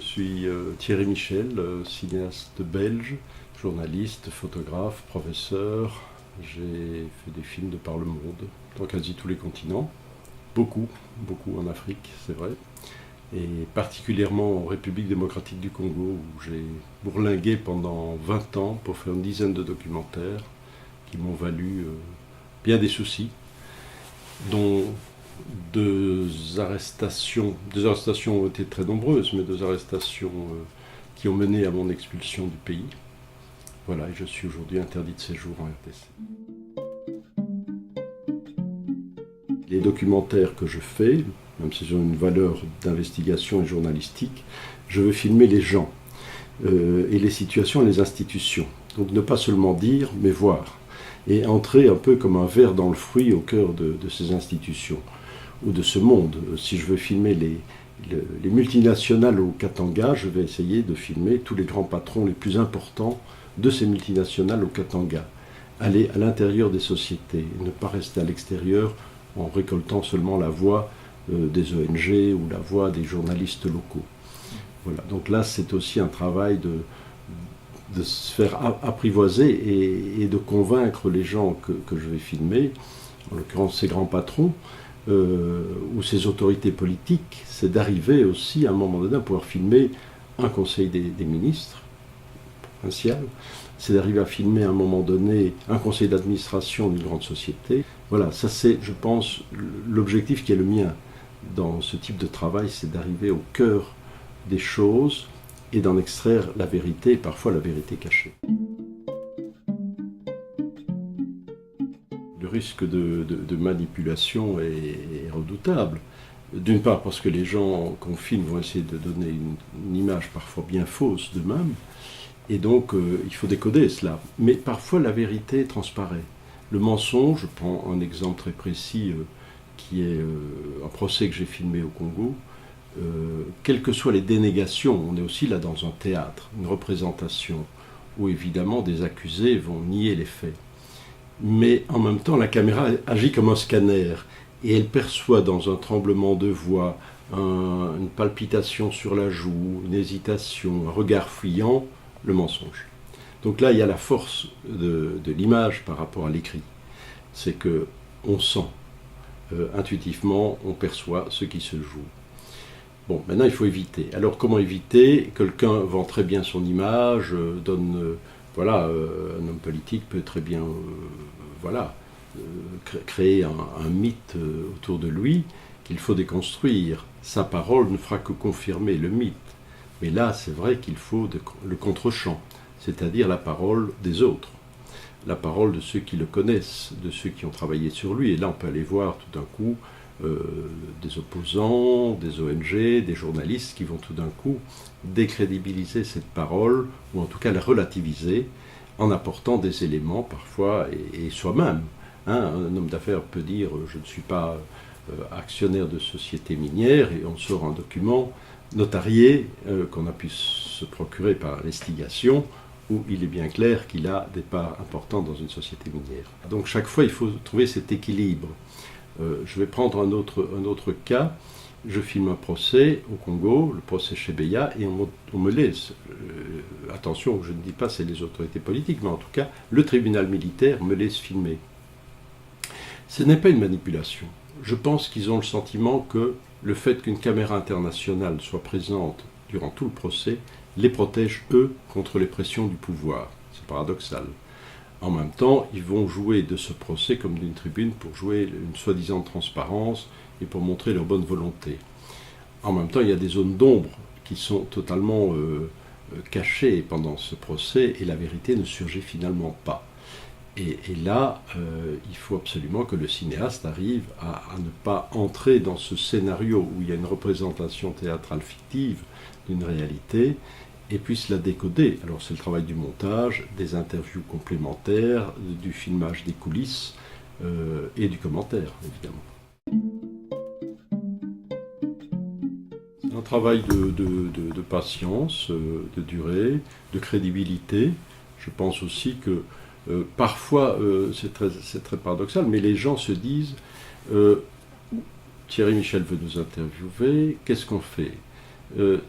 suis Thierry Michel, cinéaste belge, journaliste, photographe, professeur. J'ai fait des films de par le monde, dans quasi tous les continents. Beaucoup en Afrique, c'est vrai. Et particulièrement en République démocratique du Congo, où j'ai bourlingué pendant 20 ans pour faire une dizaine de documentaires qui m'ont valu bien des soucis, dont deux arrestations ont été très nombreuses, mais deux arrestations qui ont mené à mon expulsion du pays. Voilà, et je suis aujourd'hui interdit de séjour en RDC. Les documentaires que je fais, même s'ils ont une valeur d'investigation et journalistique, je veux filmer les gens, et les situations et les institutions. Donc ne pas seulement dire, mais voir. Et entrer un peu comme un ver dans le fruit au cœur de ces institutions, ou de ce monde. Si je veux filmer les multinationales au Katanga, je vais essayer de filmer tous les grands patrons les plus importants de ces multinationales au Katanga. Aller à l'intérieur des sociétés, ne pas rester à l'extérieur en récoltant seulement la voix des ONG ou la voix des journalistes locaux. Voilà. Donc là, c'est aussi un travail de se faire apprivoiser et de convaincre les gens que je vais filmer, en l'occurrence ces grands patrons, ou ces autorités politiques, c'est d'arriver aussi à un moment donné à pouvoir filmer un conseil des ministres, provincial, c'est d'arriver à filmer à un moment donné un conseil d'administration d'une grande société. Voilà, ça c'est, je pense, l'objectif qui est le mien dans ce type de travail, c'est d'arriver au cœur des choses et d'en extraire la vérité, et parfois la vérité cachée. Le risque de manipulation est redoutable. D'une part parce que les gens qu'on filme vont essayer de donner une image parfois bien fausse d'eux-mêmes, et donc il faut décoder cela. Mais parfois la vérité transparaît. Le mensonge, je prends un exemple très précis qui est un procès que j'ai filmé au Congo, quelles que soient les dénégations, on est aussi là dans un théâtre, une représentation, où évidemment des accusés vont nier les faits. Mais en même temps, la caméra agit comme un scanner et elle perçoit dans un tremblement de voix, une palpitation sur la joue, une hésitation, un regard fuyant, le mensonge. Donc là, il y a la force de l'image par rapport à l'écrit. C'est qu'on sent, intuitivement, on perçoit ce qui se joue. Bon, maintenant, il faut éviter. Alors, comment éviter? Quelqu'un vend très bien son image, donne... Voilà, un homme politique peut très bien créer un mythe autour de lui qu'il faut déconstruire. Sa parole ne fera que confirmer le mythe. Mais là, c'est vrai qu'il faut le contre-champ, c'est-à-dire la parole des autres, la parole de ceux qui le connaissent, de ceux qui ont travaillé sur lui. Et là, on peut aller voir tout d'un coup des opposants, des ONG, des journalistes qui vont tout d'un coup décrédibiliser cette parole, ou en tout cas la relativiser, en apportant des éléments parfois, et soi-même. Un homme d'affaires peut dire « je ne suis pas actionnaire de société minière » et on sort un document notarié qu'on a pu se procurer par l'instigation, où il est bien clair qu'il a des parts importantes dans une société minière. Donc chaque fois, il faut trouver cet équilibre. Je vais prendre un autre cas. Je filme un procès au Congo, le procès Chebeya, et on me laisse, attention, je ne dis pas c'est les autorités politiques, mais en tout cas, le tribunal militaire me laisse filmer. Ce n'est pas une manipulation. Je pense qu'ils ont le sentiment que le fait qu'une caméra internationale soit présente durant tout le procès les protège, eux, contre les pressions du pouvoir. C'est paradoxal. En même temps, ils vont jouer de ce procès comme d'une tribune pour jouer une soi-disant transparence et pour montrer leur bonne volonté. En même temps, il y a des zones d'ombre qui sont totalement cachées pendant ce procès et la vérité ne surgit finalement pas. Et là, il faut absolument que le cinéaste arrive à ne pas entrer dans ce scénario où il y a une représentation théâtrale fictive d'une réalité et puisse la décoder. Alors c'est le travail du montage, des interviews complémentaires, du filmage des coulisses et du commentaire, évidemment. C'est un travail de patience, de durée, de crédibilité. Je pense aussi que parfois, c'est très paradoxal, mais les gens se disent Thierry Michel veut nous interviewer, qu'est-ce qu'on fait?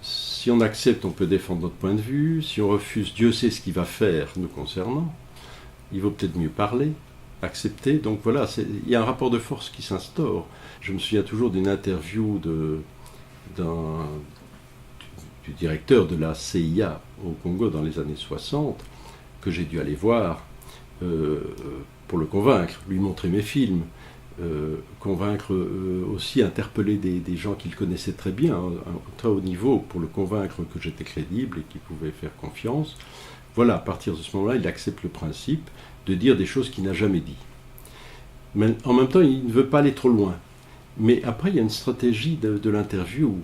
Si on accepte, on peut défendre notre point de vue. Si on refuse, Dieu sait ce qu'il va faire nous concernant. Il vaut peut-être mieux parler, accepter. Donc voilà, il y a un rapport de force qui s'instaure. Je me souviens toujours d'une interview du directeur de la CIA au Congo dans les années 60, que j'ai dû aller voir pour le convaincre, lui montrer mes films, convaincre aussi, interpeller des gens qu'il connaissait très bien, à très haut niveau, pour le convaincre que j'étais crédible et qu'il pouvait faire confiance. Voilà, à partir de ce moment-là, il accepte le principe de dire des choses qu'il n'a jamais dit. Mais en même temps, il ne veut pas aller trop loin. Mais après, il y a une stratégie de l'interview,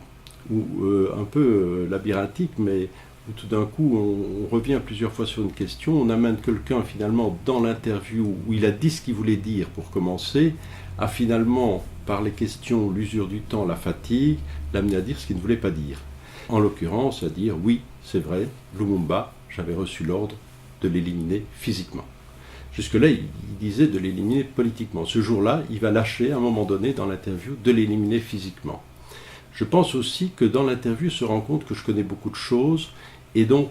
un peu labyrinthique, mais où tout d'un coup, on revient plusieurs fois sur une question, on amène quelqu'un finalement dans l'interview où il a dit ce qu'il voulait dire pour commencer, à finalement, par les questions, l'usure du temps, la fatigue, l'amener à dire ce qu'il ne voulait pas dire. En l'occurrence, à dire, oui, c'est vrai, Lumumba, j'avais reçu l'ordre de l'éliminer physiquement. Jusque-là, il disait de l'éliminer politiquement. Ce jour-là, il va lâcher, à un moment donné, dans l'interview, de l'éliminer physiquement. Je pense aussi que dans l'interview, il se rend compte que je connais beaucoup de choses, et donc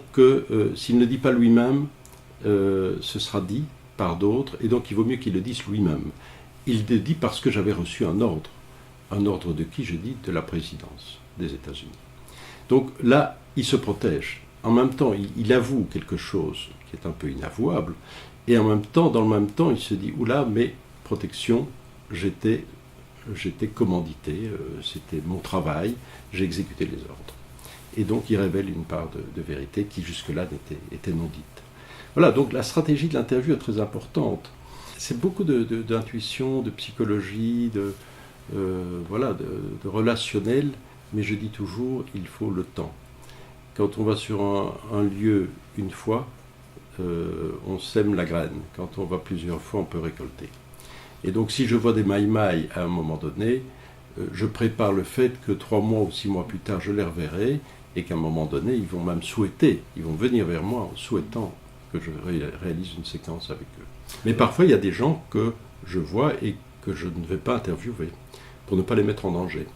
s'il ne le dit pas lui-même, ce sera dit par d'autres, et donc il vaut mieux qu'il le dise lui-même. Il le dit parce que j'avais reçu un ordre. Un ordre de qui, j'ai dit, de la présidence des États-Unis. Donc là, il se protège. En même temps, il avoue quelque chose qui est un peu inavouable, et en même temps, dans le même temps, il se dit, oula, mais protection, j'étais commandité, c'était mon travail, j'ai exécuté les ordres. Et donc il révèle une part de vérité qui jusque-là était non dite. Voilà, donc la stratégie de l'interview est très importante. C'est beaucoup d'intuition, de psychologie, de relationnel, mais je dis toujours, il faut le temps. Quand on va sur un lieu une fois, on sème la graine. Quand on va plusieurs fois, on peut récolter. Et donc si je vois des maïmaïs à un moment donné, je prépare le fait que 3 mois ou 6 mois plus tard, je les reverrai, et qu'à un moment donné, ils vont même souhaiter, ils vont venir vers moi en souhaitant que je réalise une séquence avec eux. Mais parfois, il y a des gens que je vois et que je ne vais pas interviewer, pour ne pas les mettre en danger.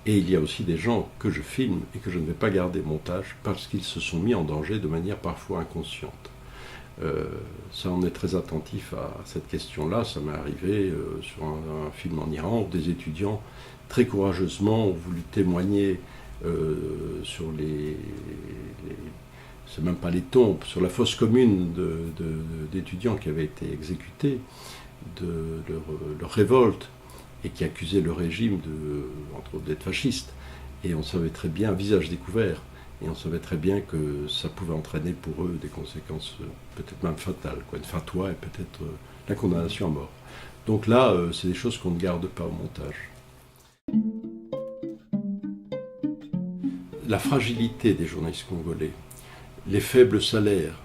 Et il y a aussi des gens que je filme et que je ne vais pas garder montage parce qu'ils se sont mis en danger de manière parfois inconsciente. Ça, on est très attentif à cette question-là. Ça m'est arrivé sur un film en Iran où des étudiants très courageusement ont voulu témoigner sur c'est même pas les tombes, sur la fosse commune d'étudiants qui avaient été exécutés, de leur révolte, et qui accusaient le régime, entre autres, d'être fasciste. Et on savait très bien, visage découvert, et on savait très bien que ça pouvait entraîner pour eux des conséquences peut-être même fatales, une fatwa et peut-être la condamnation à mort. Donc là, c'est des choses qu'on ne garde pas au montage. La fragilité des journalistes congolais, les faibles salaires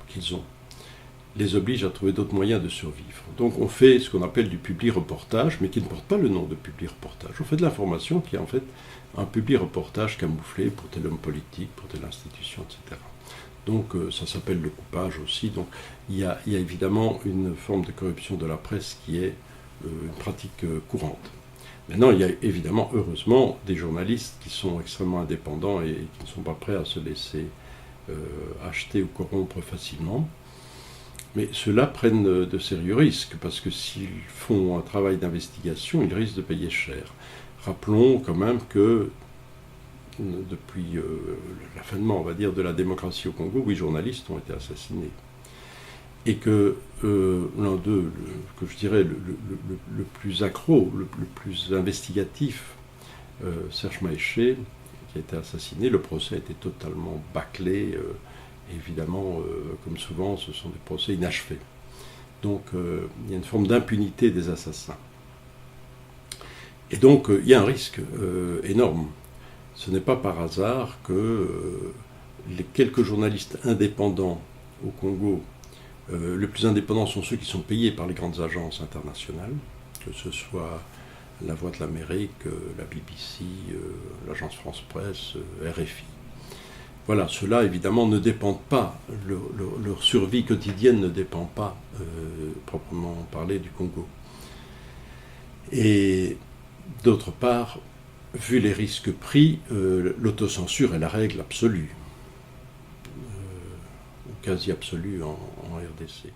qu'ils ont, les oblige à trouver d'autres moyens de survivre. Donc on fait ce qu'on appelle du publi-reportage, mais qui ne porte pas le nom de publi-reportage. On fait de l'information qui est en fait un publi-reportage camouflé pour tel homme politique, pour telle institution, etc. Donc ça s'appelle le coupage aussi. Donc il y a évidemment une forme de corruption de la presse qui est une pratique courante. Maintenant, il y a évidemment, heureusement, des journalistes qui sont extrêmement indépendants et qui ne sont pas prêts à se laisser acheter ou corrompre facilement. Mais ceux-là prennent de sérieux risques, parce que s'ils font un travail d'investigation, ils risquent de payer cher. Rappelons quand même que depuis l'avènement, on va dire, de la démocratie au Congo, 8 journalistes ont été assassinés. Et que l'un d'eux, que je dirais le plus accro, le plus investigatif, Serge Maeshe, qui a été assassiné, le procès a été totalement bâclé. Évidemment, comme souvent, ce sont des procès inachevés. Donc, il y a une forme d'impunité des assassins. Et donc, il y a un risque énorme. Ce n'est pas par hasard que les quelques journalistes indépendants au Congo, les plus indépendants sont ceux qui sont payés par les grandes agences internationales, que ce soit La Voix de l'Amérique, la BBC, l'Agence France-Presse, RFI. Voilà, ceux-là, évidemment, ne dépendent pas, leur survie quotidienne ne dépend pas, proprement parler, du Congo. Et d'autre part, vu les risques pris, l'autocensure est la règle absolue, quasi absolue en RDC.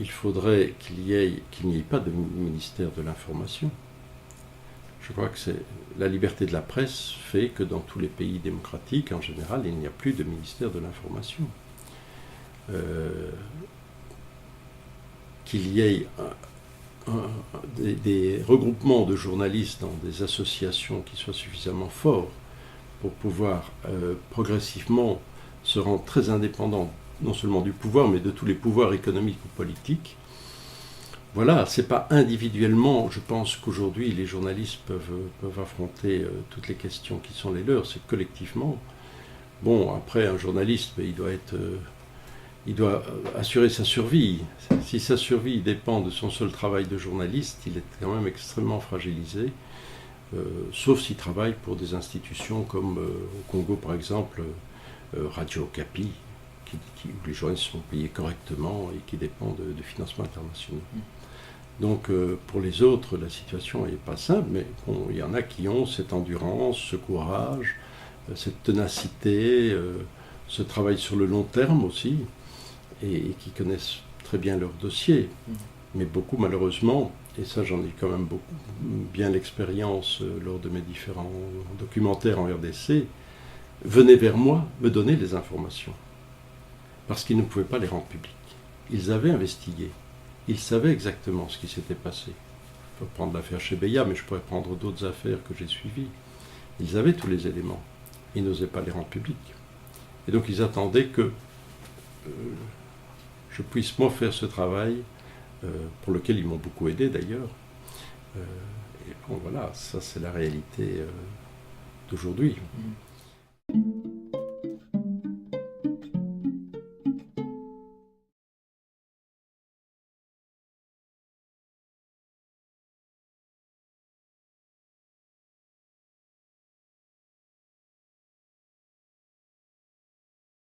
Il faudrait qu'il n'y ait pas de ministère de l'information. Je crois que la liberté de la presse fait que dans tous les pays démocratiques, en général, il n'y a plus de ministère de l'information. Qu'il y ait des regroupements de journalistes dans des associations qui soient suffisamment forts pour pouvoir progressivement se rendre très indépendants, non seulement du pouvoir, mais de tous les pouvoirs économiques ou politiques. Voilà, c'est pas individuellement, je pense qu'aujourd'hui les journalistes peuvent affronter toutes les questions qui sont les leurs, c'est collectivement. Bon, après, un journaliste, il doit assurer sa survie. Si sa survie dépend de son seul travail de journaliste, il est quand même extrêmement fragilisé, sauf s'il travaille pour des institutions comme au Congo, par exemple, Radio Okapi, où les journalistes sont payés correctement et qui dépendent de financements internationaux. Donc pour les autres, la situation n'est pas simple, mais bon, il y en a qui ont cette endurance, ce courage, cette ténacité, ce travail sur le long terme aussi, et qui connaissent très bien leur dossier. Mais beaucoup, malheureusement, et ça j'en ai quand même bien l'expérience lors de mes différents documentaires en RDC, venaient vers moi me donner les informations. Parce qu'ils ne pouvaient pas les rendre publiques. Ils avaient investigué. Ils savaient exactement ce qui s'était passé. Il faut prendre l'affaire Chebeya, mais je pourrais prendre d'autres affaires que j'ai suivies. Ils avaient tous les éléments. Ils n'osaient pas les rendre publics. Et donc ils attendaient que je puisse moi faire ce travail, pour lequel ils m'ont beaucoup aidé d'ailleurs. Et bon voilà, ça c'est la réalité d'aujourd'hui.